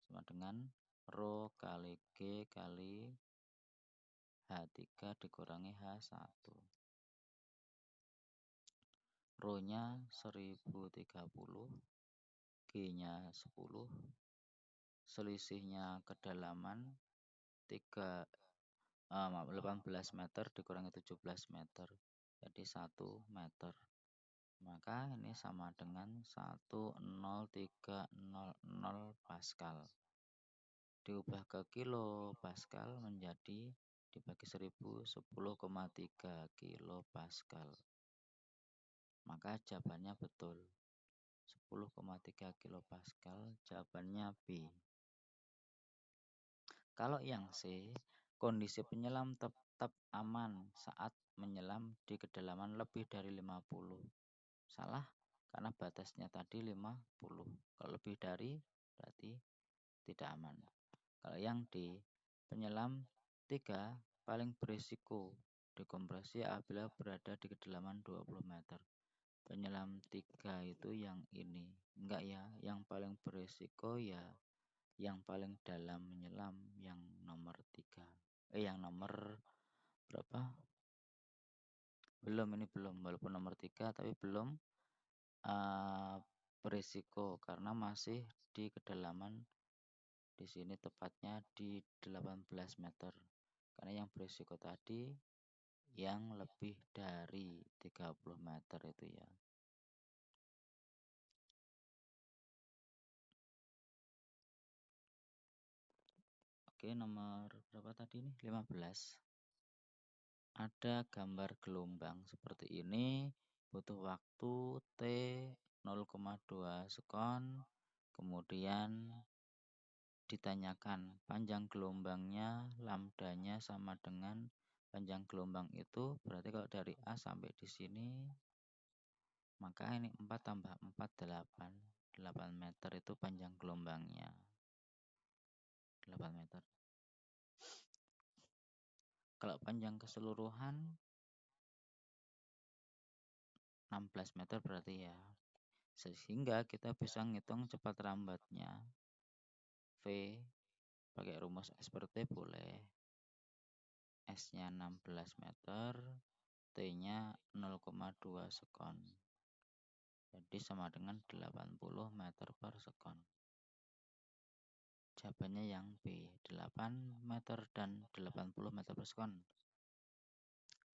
sama dengan Rho kali G kali H3 dikurangi H1. Rho-nya 1030, G-nya 10, selisihnya kedalaman 18 meter dikurangi 17 meter, jadi 1 meter. Maka ini sama dengan 10300 Pascal. Diubah ke kilo Pascal menjadi dibagi 1000 10,3 kilopascal. Maka jawabannya betul. 10,3 kilopascal jawabannya B. Kalau yang C, kondisi penyelam tetap aman saat menyelam di kedalaman lebih dari 50. Salah, karena batasnya tadi 50. Kalau lebih dari, berarti tidak aman. Kalau yang D, penyelam 3 paling berisiko dekompresi apabila berada di kedalaman 20 meter. Penyelam 3 itu yang ini. Enggak ya, yang paling berisiko ya yang paling dalam menyelam yang nomor 3. Yang nomor berapa? Belum, ini belum. Walaupun nomor 3 tapi belum berisiko karena masih di kedalaman, di sini tepatnya di 18 meter. Karena yang berisiko tadi yang lebih dari 30 meter itu ya. Oke, nomor berapa tadi nih? 15. Ada gambar gelombang seperti ini, butuh waktu T 0,2 sekon, kemudian ditanyakan panjang gelombangnya, lambdanya sama dengan panjang gelombang itu, berarti kalau dari A sampai di sini, maka ini 4 tambah 4, 8. 8 meter itu panjang gelombangnya. 8 meter. Kalau panjang keseluruhan 16 meter berarti ya. Sehingga kita bisa ngitung cepat lambatnya. V pakai rumus S per T boleh. S-nya 16 meter, T-nya 0,2 sekon. Jadi sama dengan 80 meter per sekon. Jawabannya yang B, 8 meter dan 80 meter per sekon.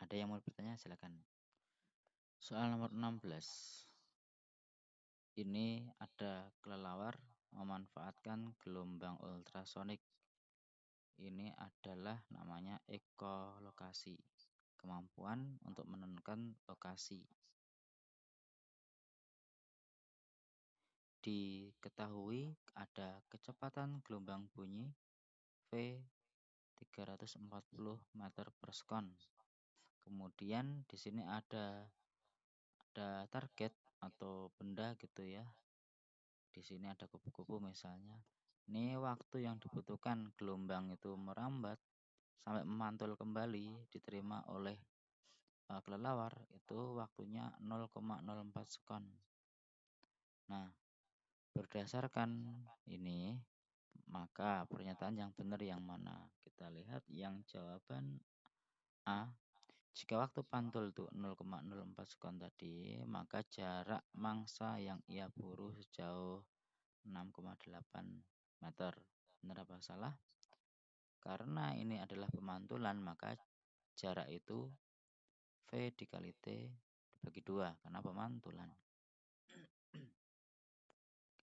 Ada yang mau bertanya? Silakan. Soal nomor 16. Ini ada kelelawar memanfaatkan gelombang ultrasonik. Ini adalah namanya ekolokasi, kemampuan untuk menentukan lokasi. Diketahui ada kecepatan gelombang bunyi V 340 meter per sekon. Kemudian di sini ada target atau benda gitu ya. Di sini ada kupu-kupu misalnya. Ini waktu yang dibutuhkan gelombang itu merambat sampai memantul kembali diterima oleh kelelawar itu waktunya 0,04 sekon. Nah, berdasarkan ini, maka pernyataan yang benar yang mana? Kita lihat yang jawaban A. Jika waktu pantul itu 0,04 sekon tadi, maka jarak mangsa yang ia buru sejauh 6,8 meter. Benar apa salah? Karena ini adalah pemantulan, maka jarak itu V dikali T dibagi 2 karena pemantulan.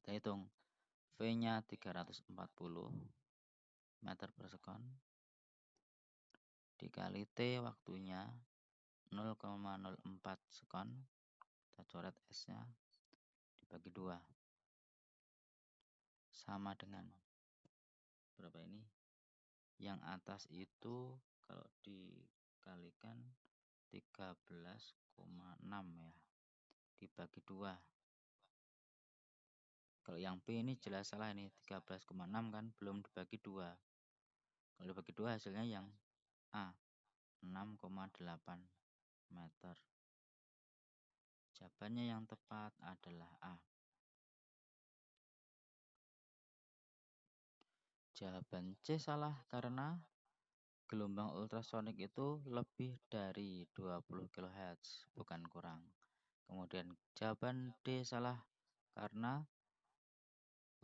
Kita hitung. V-nya 340 meter per sekon dikali T waktunya 0,04 sekon. Kita coret S-nya dibagi 2 sama dengan berapa ini? Yang atas itu kalau dikalikan 13,6 ya. Dibagi 2. Kalau yang B ini jelas salah ini 13,6 kan belum dibagi 2. Kalau dibagi 2 hasilnya yang A 6,8 meter. Jawabannya yang tepat adalah A. Jawaban C salah karena gelombang ultrasonik itu lebih dari 20 kHz, bukan kurang. Kemudian jawaban D salah karena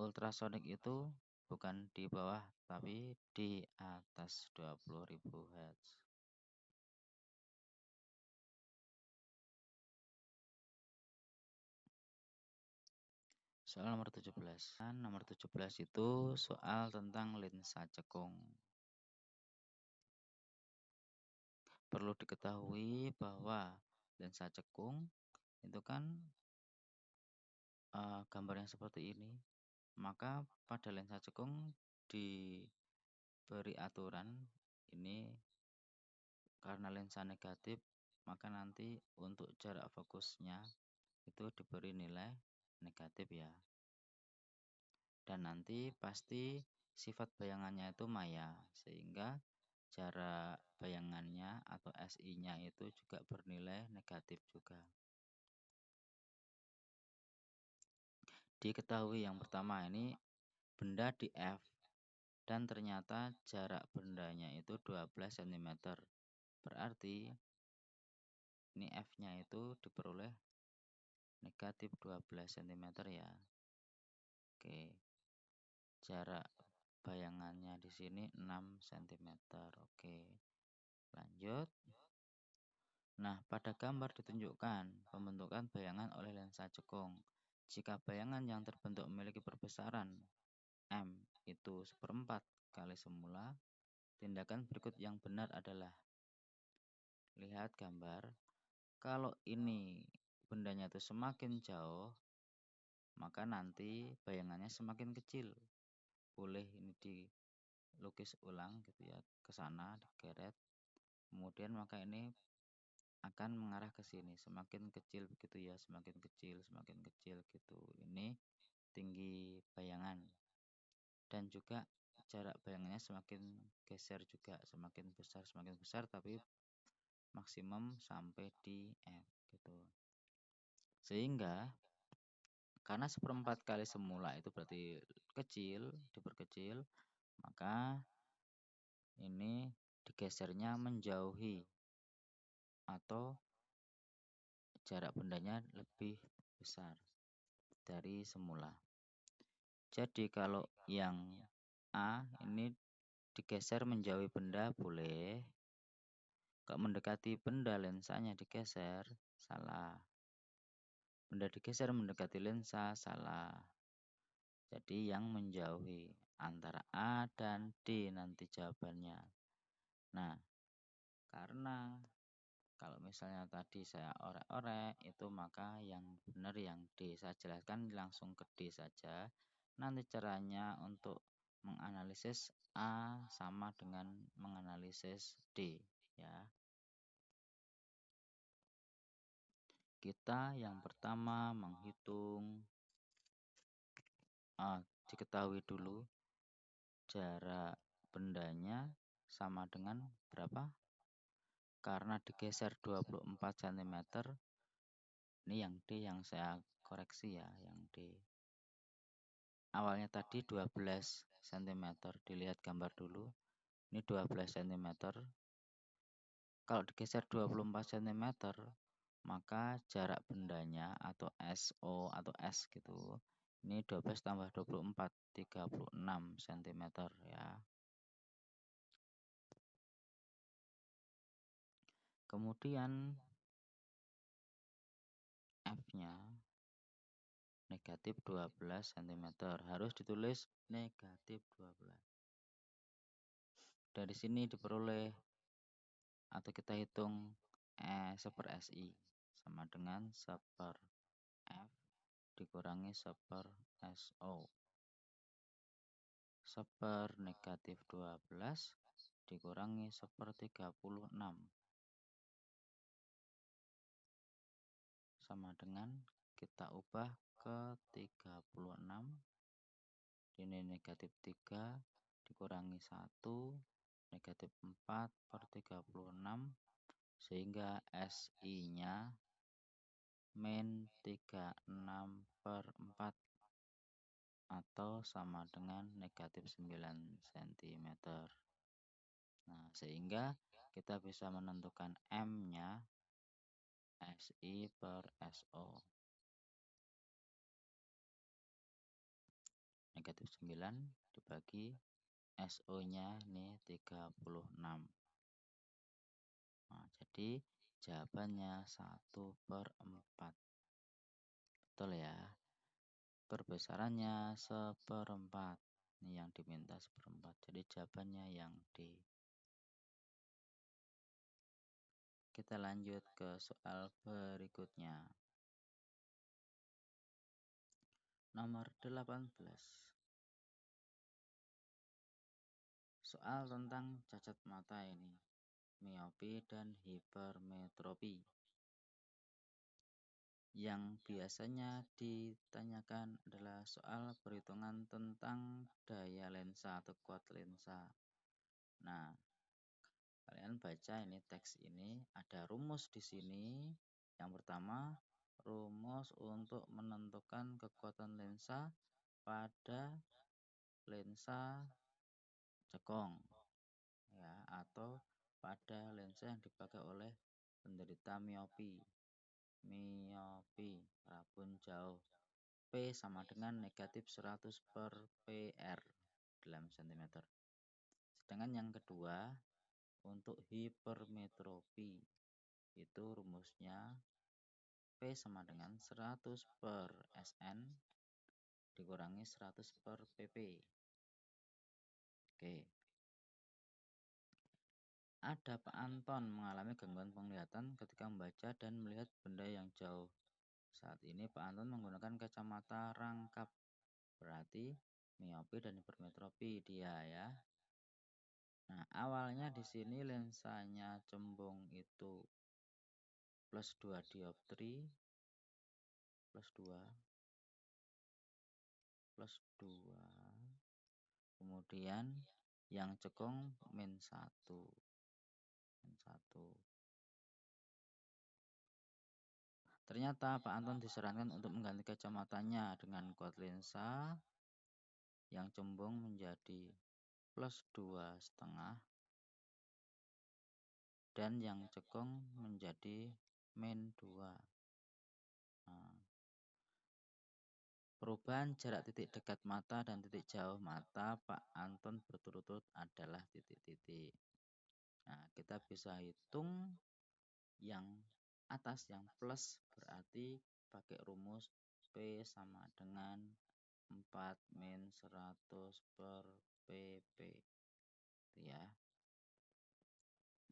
ultrasonik itu bukan di bawah tapi di atas 20.000 Hz. Soal nomor 17. Nomor 17 itu soal tentang lensa cekung. perlu diketahui bahwa lensa cekung itu kan gambar yang seperti ini. Maka pada lensa cekung diberi aturan ini karena lensa negatif, maka nanti untuk jarak fokusnya itu diberi nilai negatif ya. Dan nanti pasti sifat bayangannya itu maya, sehingga jarak bayangannya atau SI-nya itu juga bernilai negatif juga. Diketahui yang pertama ini benda di F dan ternyata jarak bendanya itu 12 cm. Berarti ini F-nya itu diperoleh negatif 12 cm ya. Oke. Jarak bayangannya di sini 6 cm. Oke. Lanjut. Nah, pada gambar ditunjukkan pembentukan bayangan oleh lensa cekung. Jika bayangan yang terbentuk memiliki perbesaran M itu 1/4 kali semula, tindakan berikut yang benar adalah lihat gambar. Kalau ini bendanya itu semakin jauh, maka nanti bayangannya semakin kecil. Boleh ini dilukis ulang gitu ya, ke sana digeret. Kemudian maka ini akan mengarah ke sini, semakin kecil begitu ya, semakin kecil gitu. Ini tinggi bayangan. Dan juga jarak bayangannya semakin geser juga, semakin besar tapi maksimum sampai di F gitu. Sehingga karena 1/4 kali semula itu berarti kecil, diperkecil, maka ini digesernya menjauhi atau jarak bendanya lebih besar dari semula. Jadi kalau yang A ini digeser menjauhi benda boleh. Kalau mendekati benda lensanya digeser, salah. Benda digeser mendekati lensa, salah. Jadi yang menjauhi antara A dan D nanti jawabannya. Nah, karena kalau misalnya tadi saya orek-orek itu maka yang benar yang D. Saya jelaskan langsung ke D saja. Nanti caranya untuk menganalisis A sama dengan menganalisis D ya. Kita yang pertama menghitung diketahui dulu jarak bendanya sama dengan berapa? Karena digeser 24 cm. Ini yang D yang saya koreksi ya, yang D. Awalnya tadi 12 cm, dilihat gambar dulu. Ini 12 cm. Kalau digeser 24 cm, maka jarak bendanya atau SO atau S gitu. Ini 12 tambah 24, 36 cm ya. Kemudian F-nya negatif 12 cm. Harus ditulis negatif 12. Dari sini diperoleh atau kita hitung E/SI sama dengan 1/F dikurangi 1/SO. 1/negatif 12 dikurangi 1/36 sama dengan kita ubah ke 36. Ini negatif 3 dikurangi 1 negatif 4/36 sehingga SI-nya min 36/4 atau sama dengan negatif 9 cm. Nah, sehingga kita bisa menentukan M-nya SI/SO. Negatif 9 dibagi SO-nya ini 36. Nah, jadi jawabannya 1/4. Betul ya. Perbesarannya 1/4. Ini yang diminta 1/4. Jadi jawabannya yang D. kita lanjut ke soal berikutnya. Nomor 18. Soal tentang cacat mata ini, miopi dan hipermetropi. Yang biasanya ditanyakan adalah soal perhitungan tentang daya lensa atau kuat lensa. Nah, kalian baca ini teks ini, ada rumus di sini. Yang pertama, rumus untuk menentukan kekuatan lensa pada lensa cekong ya, atau pada lensa yang dipakai oleh penderita miopi rabun jauh. P sama dengan negatif 100 per PR dalam cm. Sedangkan yang kedua, untuk hipermetropi itu rumusnya P sama dengan 100 per SN dikurangi 100 per PP. Oke. Ada Pak Anton mengalami gangguan penglihatan ketika membaca dan melihat benda yang jauh. Saat ini Pak Anton menggunakan kacamata rangkap. Berarti miopi dan hipermetropi dia ya. Nah, awalnya di sini lensanya cembung itu plus 2 dioptri, plus 2, plus 2. Kemudian yang cekung min 1. Ternyata Pak Anton disarankan untuk mengganti kacamatanya dengan kuat lensa yang cembung menjadi plus 2,5 dan yang cekung menjadi min 2. Nah, perubahan jarak titik dekat mata dan titik jauh mata Pak Anton berturut-turut adalah titik-titik. Nah, kita bisa hitung yang atas yang plus, berarti pakai rumus P sama dengan 4 min 100 per PP ya.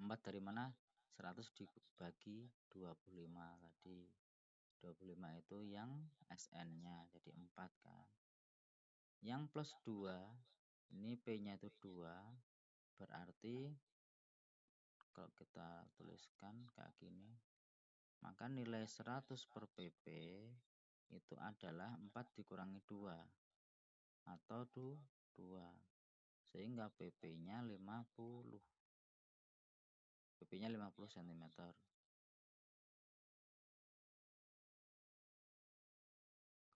4 dari mana? 100 dibagi 25 tadi. 25 itu yang SN nya, jadi 4 kan. Yang plus 2 ini P nya itu 2, berarti kalau kita tuliskan kayak gini, maka nilai 100 per PP itu adalah 4 dikurangi 2 atau 2, sehingga PP nya 50. PP nya 50 cm.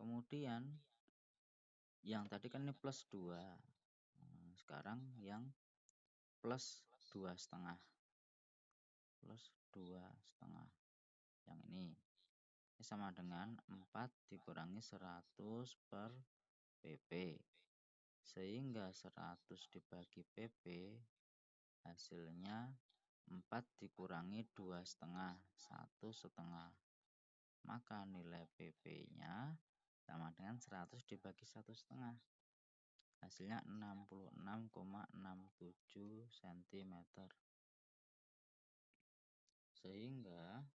Kemudian yang tadi kan ini plus 2. Nah, sekarang yang plus 2,5. Plus 2,5. Yang ini sama dengan 4 dikurangi 100 per PP. Sehingga 100 dibagi PP hasilnya 4 dikurangi 2,5, 1,5. Maka nilai PP-nya sama dengan 100 dibagi 1,5. Hasilnya 66,67 cm. Sehingga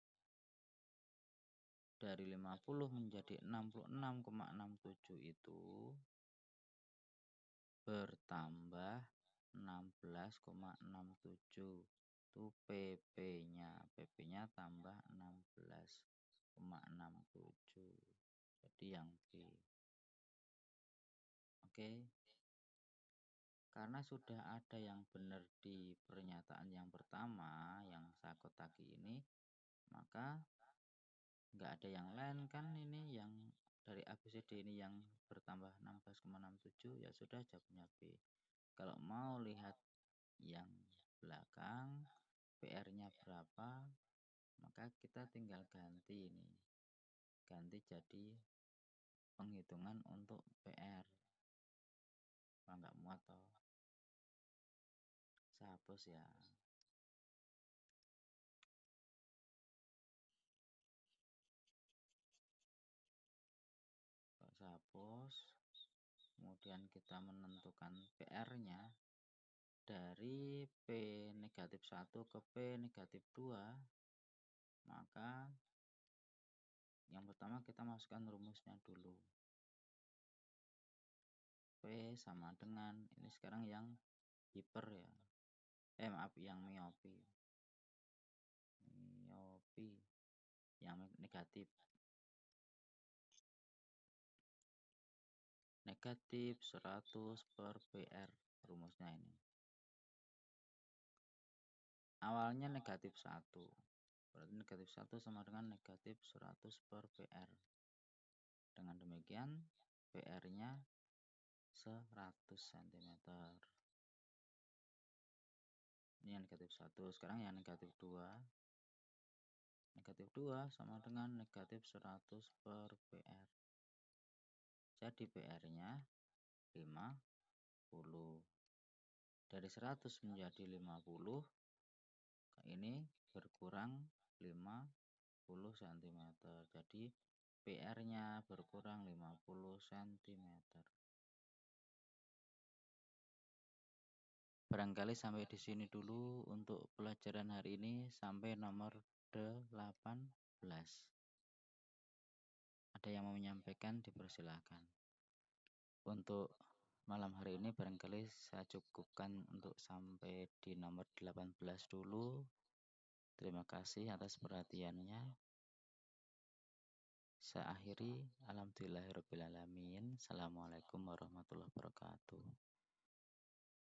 dari 50 menjadi 66,67 itu bertambah 16,67. Itu PP-nya. PP-nya tambah 16,67. Jadi yang B. Oke. Karena sudah ada yang benar di pernyataan yang pertama yang saya kotaki ini, maka nggak ada yang lain kan, ini yang dari ABCD ini yang bertambah 16,67, ya sudah jawabnya B. Kalau mau lihat yang belakang PR-nya berapa, maka kita tinggal ganti ini, ganti jadi penghitungan untuk PR. Kalau nggak muat toh saya hapus ya. Saya hapus. Kemudian kita menentukan PR-nya dari P negatif 1 ke P negatif 2. Maka yang pertama kita masukkan rumusnya dulu. P sama dengan, ini sekarang yang hiper ya. Maaf, yang miopi. Miopi yang negatif. Negatif 100 per PR rumusnya ini. Awalnya negatif 1. Berarti negatif 1 sama dengan negatif 100 per PR. Dengan demikian PR-nya 100 cm. Ini yang negatif 1. Sekarang yang negatif 2. Negatif 2 sama dengan negatif 100 per PR. Jadi PR-nya 50. Dari 100 menjadi 50. Ini berkurang 50 cm. Jadi PR-nya berkurang 50 cm. Barangkali sampai di sini dulu untuk pelajaran hari ini sampai nomor 18. Ada yang mau menyampaikan, dipersilakan. Untuk malam hari ini barangkali saya cukupkan untuk sampai di nomor 18 dulu. Terima kasih atas perhatiannya. Saya akhiri. Alhamdulillahirrabbilalamin. Assalamualaikum warahmatullahi wabarakatuh.